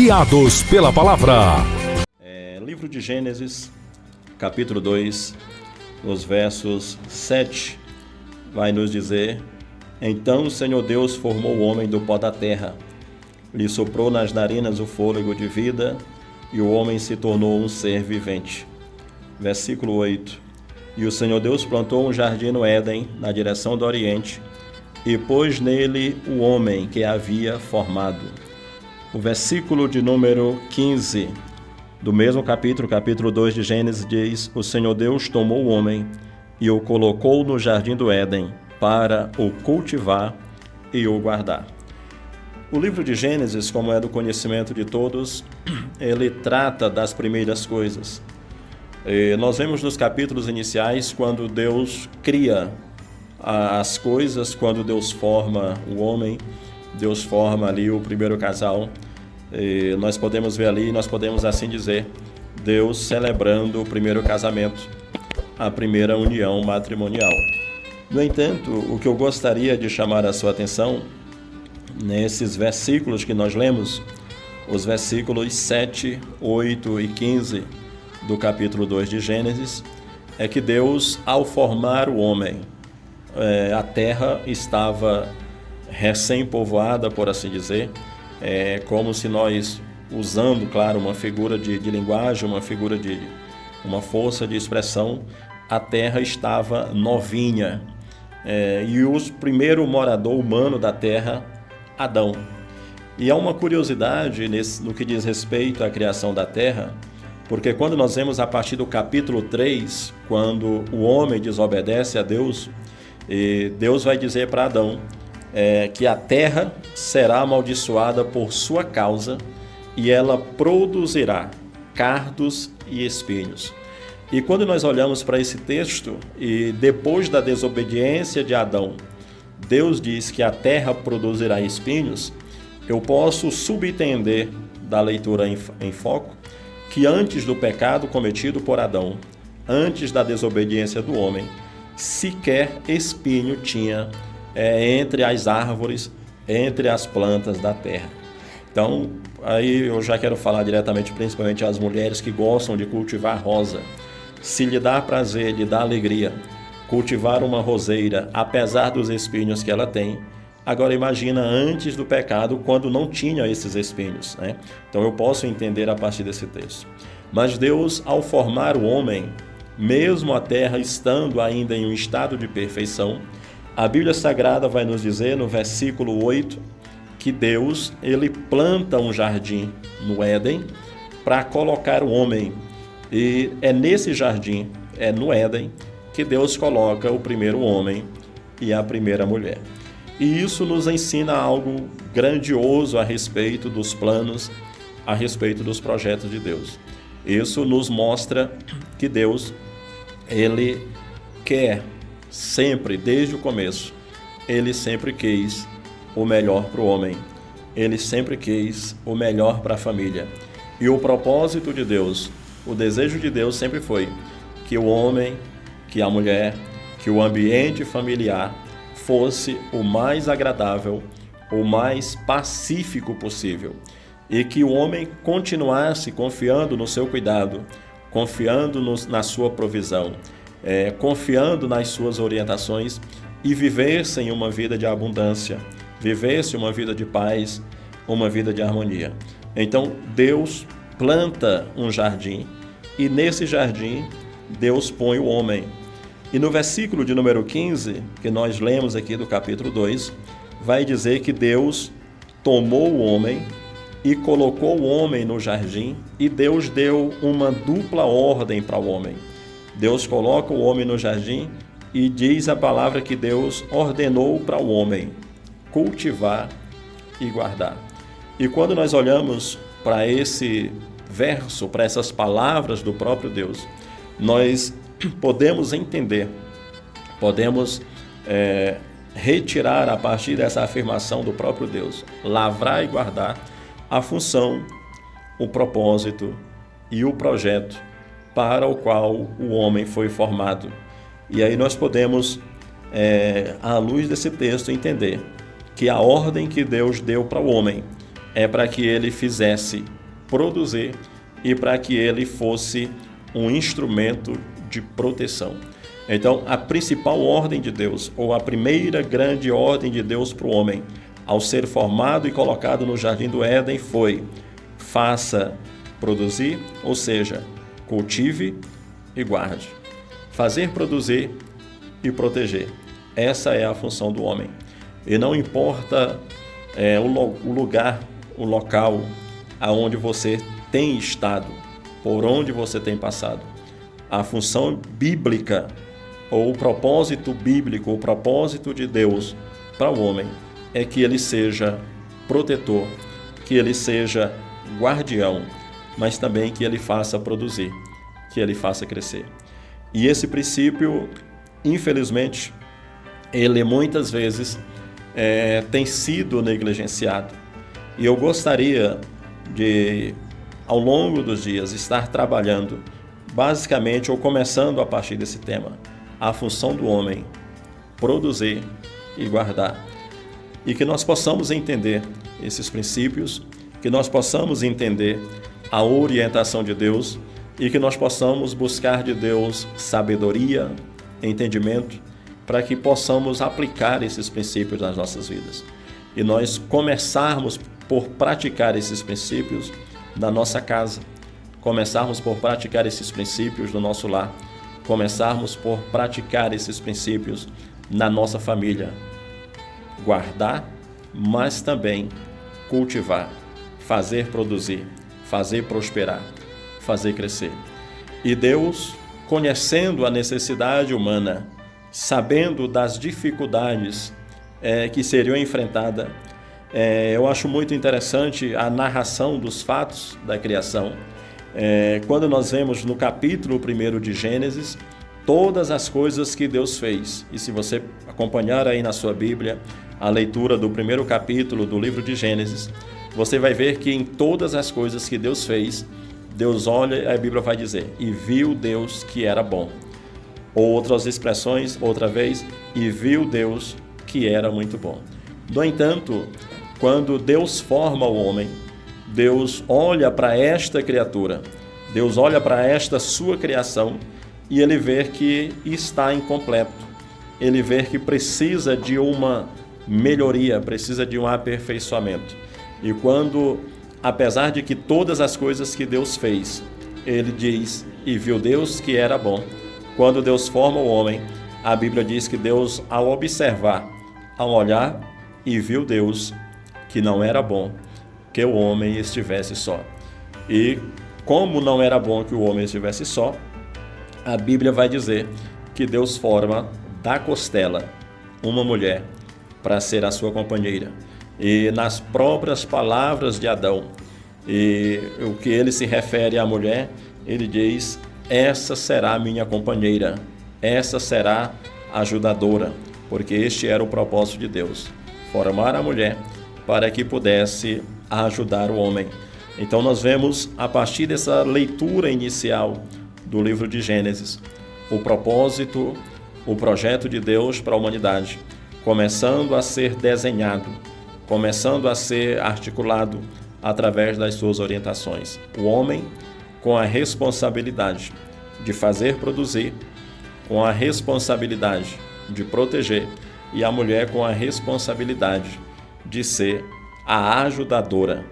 Guiados pela Palavra. Livro de Gênesis, capítulo 2, nos versos 7, vai nos dizer: Então o Senhor Deus formou o homem do pó da terra, lhe soprou nas narinas o fôlego de vida, e o homem se tornou um ser vivente. Versículo 8: E o Senhor Deus plantou um jardim no Éden, na direção do Oriente, e pôs nele o homem que havia formado. O versículo de número 15 do mesmo capítulo 2 de Gênesis diz: O Senhor Deus tomou o homem e o colocou no jardim do Éden para o cultivar e o guardar. O livro de Gênesis, como é do conhecimento de todos, ele trata das primeiras coisas. Nós vemos nos capítulos iniciais quando Deus cria as coisas, quando Deus forma o homem, Deus forma ali o primeiro casal. Nós podemos ver ali, nós podemos assim dizer, Deus celebrando o primeiro casamento, a primeira união matrimonial. No entanto, o que eu gostaria de chamar a sua atenção, nesses versículos que nós lemos, os versículos 7, 8 e 15 do capítulo 2 de Gênesis, é que Deus, ao formar o homem, a terra estava recém-povoada, por assim dizer, como se nós, usando, claro, uma figura de linguagem, uma figura de uma força de expressão, a terra estava novinha, e o primeiro morador humano da terra, Adão. E há uma curiosidade no que diz respeito à criação da terra, porque quando nós vemos a partir do capítulo 3, quando o homem desobedece a Deus, Deus vai dizer para Adão que a terra será amaldiçoada por sua causa e ela produzirá cardos e espinhos. E quando nós olhamos para esse texto, e depois da desobediência de Adão, Deus diz que a terra produzirá espinhos, eu posso subentender da leitura em foco que antes do pecado cometido por Adão, antes da desobediência do homem, sequer espinho tinha entre as árvores, entre as plantas da terra. Então, aí eu já quero falar diretamente, principalmente às mulheres que gostam de cultivar rosa. Se lhe dá prazer, lhe dá alegria cultivar uma roseira, apesar dos espinhos que ela tem, agora imagina antes do pecado, quando não tinha esses espinhos, né? Então eu posso entender a partir desse texto. Mas Deus, ao formar o homem, mesmo a terra estando ainda em um estado de perfeição, a Bíblia Sagrada vai nos dizer no versículo 8 que Deus, ele planta um jardim no Éden para colocar o homem. E é nesse jardim, no Éden, que Deus coloca o primeiro homem e a primeira mulher. E isso nos ensina algo grandioso a respeito dos planos, a respeito dos projetos de Deus. Isso nos mostra que Deus, ele quer sempre, desde o começo, ele sempre quis o melhor para o homem. Ele sempre quis o melhor para a família. E o propósito de Deus, o desejo de Deus sempre foi que o homem, que a mulher, que o ambiente familiar fosse o mais agradável, o mais pacífico possível. E que o homem continuasse confiando no seu cuidado, confiando na sua provisão, confiando nas suas orientações e vivessem uma vida de abundância, vivesse uma vida de paz, uma vida de harmonia. Então Deus planta um jardim e nesse jardim Deus põe o homem. E no versículo de número 15, que nós lemos aqui do capítulo 2, vai dizer que Deus tomou o homem e colocou o homem no jardim, e Deus deu uma dupla ordem para o homem. Deus coloca o homem no jardim e diz a palavra que Deus ordenou para o homem cultivar e guardar. E quando nós olhamos para esse verso, para essas palavras do próprio Deus, nós podemos entender, podemos retirar a partir dessa afirmação do próprio Deus, lavrar e guardar, a função, o propósito e o projeto para o qual o homem foi formado. E aí nós podemos, à luz desse texto, entender que a ordem que Deus deu para o homem é para que ele fizesse produzir e para que ele fosse um instrumento de proteção. Então, a principal ordem de Deus, ou a primeira grande ordem de Deus para o homem, ao ser formado e colocado no Jardim do Éden, foi: faça produzir, ou seja, cultive e guarde. Fazer produzir e proteger. Essa é a função do homem. E não importa o lugar, o local aonde você tem estado, por onde você tem passado. A função bíblica, ou o propósito bíblico, o propósito de Deus para o homem, é que ele seja protetor, que ele seja guardião, mas também que ele faça produzir, que ele faça crescer. E esse princípio, infelizmente, ele muitas vezes tem sido negligenciado. E eu gostaria de, ao longo dos dias, estar trabalhando basicamente, ou começando a partir desse tema, a função do homem: produzir e guardar. E que nós possamos entender esses princípios, que nós possamos entender a orientação de Deus e que nós possamos buscar de Deus sabedoria, entendimento, para que possamos aplicar esses princípios nas nossas vidas. E nós começarmos por praticar esses princípios na nossa casa, começarmos por praticar esses princípios no nosso lar, começarmos por praticar esses princípios na nossa família. Guardar, mas também cultivar, fazer produzir, fazer prosperar, fazer crescer. E Deus, conhecendo a necessidade humana, sabendo das dificuldades que seriam enfrentadas, eu acho muito interessante a narração dos fatos da criação. Quando nós vemos no capítulo 1 de Gênesis, todas as coisas que Deus fez. E se você acompanhar aí na sua Bíblia a leitura do primeiro capítulo do livro de Gênesis, você vai ver que em todas as coisas que Deus fez, Deus olha, a Bíblia vai dizer: e viu Deus que era bom. Outras expressões, outra vez, e viu Deus que era muito bom. No entanto, quando Deus forma o homem, Deus olha para esta criatura, Deus olha para esta sua criação e ele vê que está incompleto. Ele vê que precisa de uma melhoria, precisa de um aperfeiçoamento. E quando, apesar de que todas as coisas que Deus fez, ele diz: e viu Deus que era bom. Quando Deus forma o homem, a Bíblia diz que Deus, ao observar, ao olhar, e viu Deus que não era bom que o homem estivesse só. E como não era bom que o homem estivesse só, a Bíblia vai dizer que Deus forma da costela uma mulher para ser a sua companheira. E nas próprias palavras de Adão, e o que ele se refere à mulher, ele diz: essa será a minha companheira, essa será a ajudadora, porque este era o propósito de Deus, formar a mulher para que pudesse ajudar o homem. Então nós vemos, a partir dessa leitura inicial do livro de Gênesis, o propósito, o projeto de Deus para a humanidade, começando a ser desenhado, começando a ser articulado através das suas orientações. O homem com a responsabilidade de fazer produzir, com a responsabilidade de proteger, e a mulher com a responsabilidade de ser a ajudadora,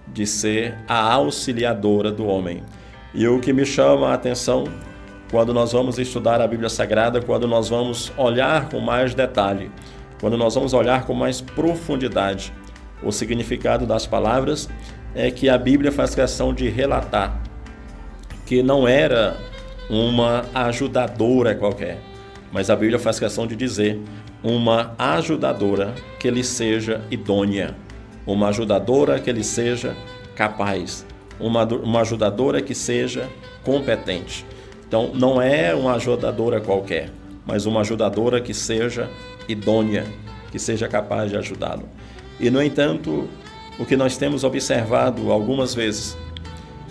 de ser a auxiliadora do homem. E o que me chama a atenção, quando nós vamos estudar a Bíblia Sagrada, quando nós vamos olhar com mais detalhe, quando nós vamos olhar com mais profundidade o significado das palavras, é que a Bíblia faz questão de relatar que não era uma ajudadora qualquer, mas a Bíblia faz questão de dizer uma ajudadora que lhe seja idônea, uma ajudadora que lhe seja capaz, uma ajudadora que seja competente. Então, não é uma ajudadora qualquer, mas uma ajudadora que seja idônea, que seja capaz de ajudá-lo. E, no entanto, o que nós temos observado algumas vezes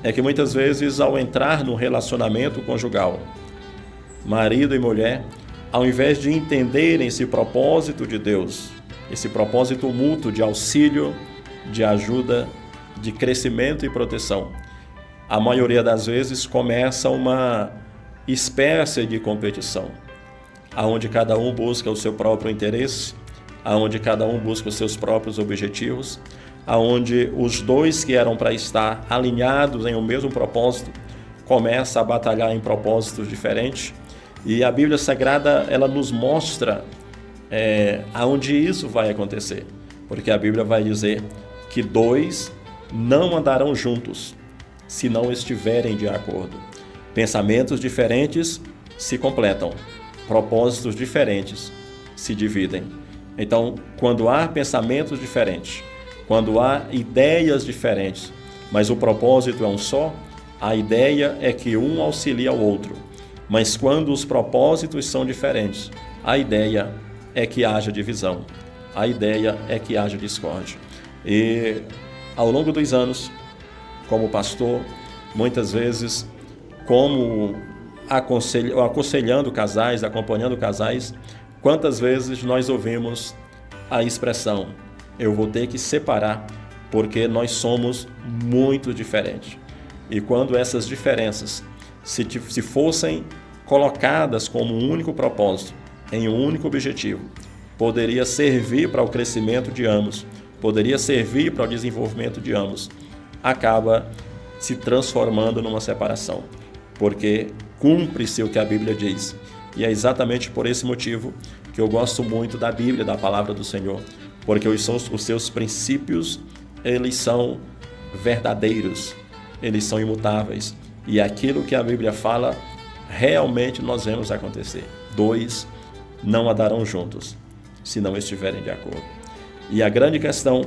é que muitas vezes, ao entrar no relacionamento conjugal, marido e mulher, ao invés de entenderem esse propósito de Deus, esse propósito mútuo de auxílio, de ajuda, de crescimento e proteção. A maioria das vezes começa uma espécie de competição, aonde cada um busca o seu próprio interesse, aonde cada um busca os seus próprios objetivos, aonde os dois que eram para estar alinhados em um mesmo propósito começam a batalhar em propósitos diferentes. E a Bíblia Sagrada, ela nos mostra aonde isso vai acontecer, porque a Bíblia vai dizer que dois não andarão juntos se não estiverem de acordo. Pensamentos diferentes se completam, propósitos diferentes se dividem. Então, quando há pensamentos diferentes, quando há ideias diferentes, mas o propósito é um só, a ideia é que um auxilia o outro. Mas quando os propósitos são diferentes, a ideia é que haja divisão, a ideia é que haja discórdia. E ao longo dos anos, como pastor, muitas vezes, como aconselhando casais, acompanhando casais, quantas vezes nós ouvimos a expressão: eu vou ter que separar porque nós somos muito diferentes. E quando essas diferenças se fossem colocadas como um único propósito, em um único objetivo, poderia servir para o crescimento de ambos, poderia servir para o desenvolvimento de ambos, acaba se transformando numa separação, porque cumpre-se o que a Bíblia diz. E é exatamente por esse motivo que eu gosto muito da Bíblia, da palavra do Senhor, porque os seus princípios, eles são verdadeiros, eles são imutáveis, e aquilo que a Bíblia fala, realmente nós vemos acontecer. Dois não andarão juntos se não estiverem de acordo. E a grande questão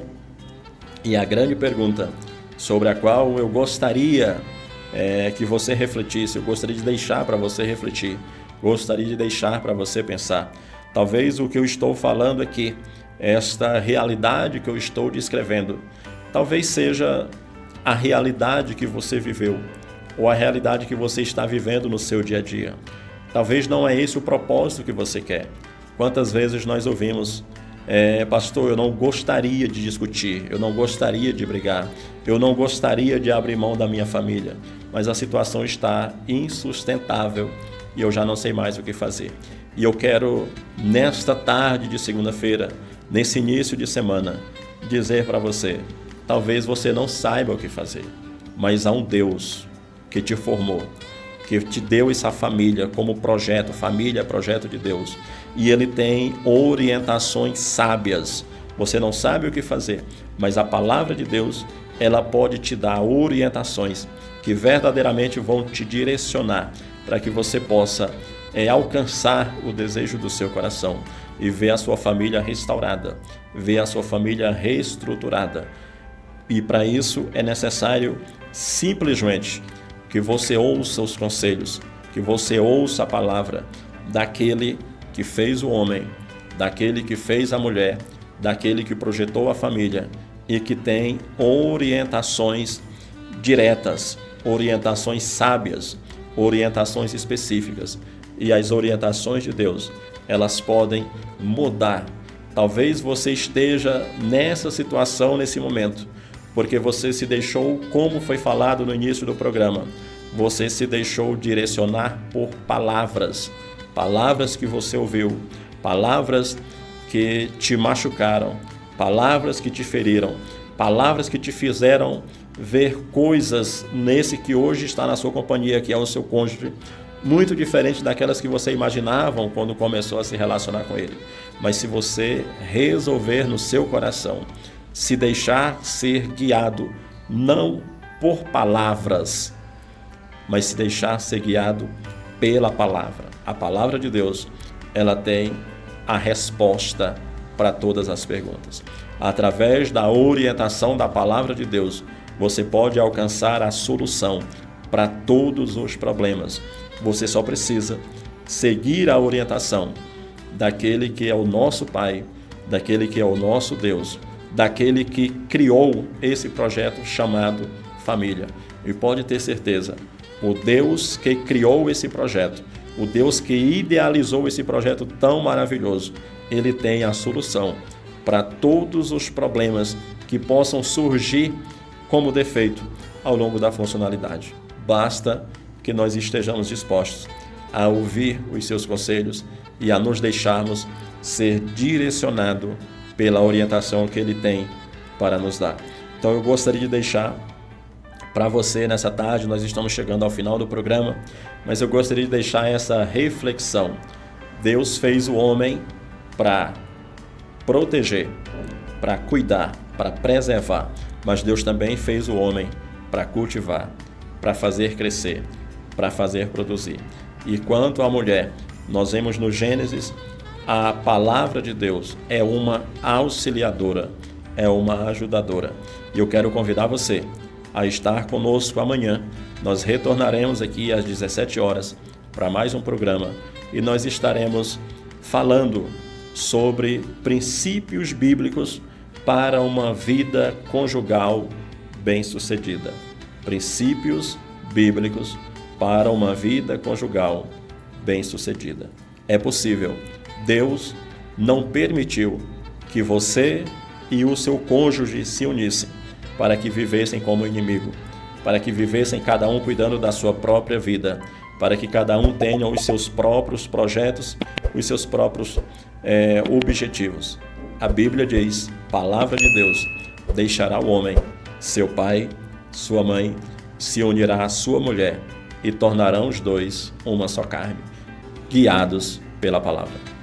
e a grande pergunta sobre a qual eu gostaria que você refletisse, eu gostaria de deixar para você refletir, gostaria de deixar para você pensar. Talvez o que eu estou falando aqui, esta realidade que eu estou descrevendo, talvez seja a realidade que você viveu, ou a realidade que você está vivendo no seu dia a dia. Talvez não é esse o propósito que você quer. Quantas vezes nós ouvimos: pastor, eu não gostaria de discutir, eu não gostaria de brigar, eu não gostaria de abrir mão da minha família, mas a situação está insustentável e eu já não sei mais o que fazer. E eu quero, nesta tarde de segunda-feira, nesse início de semana, dizer para você: talvez você não saiba o que fazer, mas há um Deus que te formou, que te deu essa família como projeto. Família é projeto de Deus, e Ele tem orientações sábias. Você não sabe o que fazer, mas a palavra de Deus, ela pode te dar orientações que verdadeiramente vão te direcionar para que você possa alcançar o desejo do seu coração e ver a sua família restaurada, ver a sua família reestruturada. E para isso é necessário simplesmente que você ouça os conselhos, que você ouça a palavra daquele que fez o homem, daquele que fez a mulher, daquele que projetou a família e que tem orientações diretas, orientações sábias, orientações específicas. E as orientações de Deus, elas podem mudar. Talvez você esteja nessa situação nesse momento, porque você se deixou, como foi falado no início do programa, você se deixou direcionar por palavras que você ouviu, palavras que te machucaram, palavras que te feriram, palavras que te fizeram ver coisas nesse que hoje está na sua companhia, que é o seu cônjuge, muito diferente daquelas que você imaginava quando começou a se relacionar com ele. Mas se você resolver no seu coração se deixar ser guiado, não por palavras, mas se deixar ser guiado pela palavra. A palavra de Deus, ela tem a resposta para todas as perguntas. Através da orientação da palavra de Deus, você pode alcançar a solução para todos os problemas. Você só precisa seguir a orientação daquele que é o nosso Pai, daquele que é o nosso Deus, daquele que criou esse projeto chamado família. E pode ter certeza, o Deus que criou esse projeto, o Deus que idealizou esse projeto tão maravilhoso, Ele tem a solução para todos os problemas que possam surgir como defeito ao longo da funcionalidade. Basta que nós estejamos dispostos a ouvir os seus conselhos e a nos deixarmos ser direcionado pela orientação que ele tem para nos dar. Então eu gostaria de deixar para você nessa tarde, nós estamos chegando ao final do programa, mas eu gostaria de deixar essa reflexão. Deus fez o homem para proteger, para cuidar, para preservar, mas Deus também fez o homem para cultivar, para fazer crescer, para fazer produzir. E quanto à mulher, nós vemos no Gênesis, a palavra de Deus é uma auxiliadora, é uma ajudadora. E eu quero convidar você a estar conosco amanhã. Nós retornaremos aqui às 17 horas para mais um programa e nós estaremos falando sobre princípios bíblicos para uma vida conjugal bem-sucedida. Princípios bíblicos para uma vida conjugal bem-sucedida. É possível. Deus não permitiu que você e o seu cônjuge se unissem para que vivessem como inimigo, para que vivessem cada um cuidando da sua própria vida, para que cada um tenha os seus próprios projetos, os seus próprios objetivos. A Bíblia diz, palavra de Deus, deixará o homem, seu pai, sua mãe, se unirá à sua mulher e tornarão os dois uma só carne, guiados pela palavra.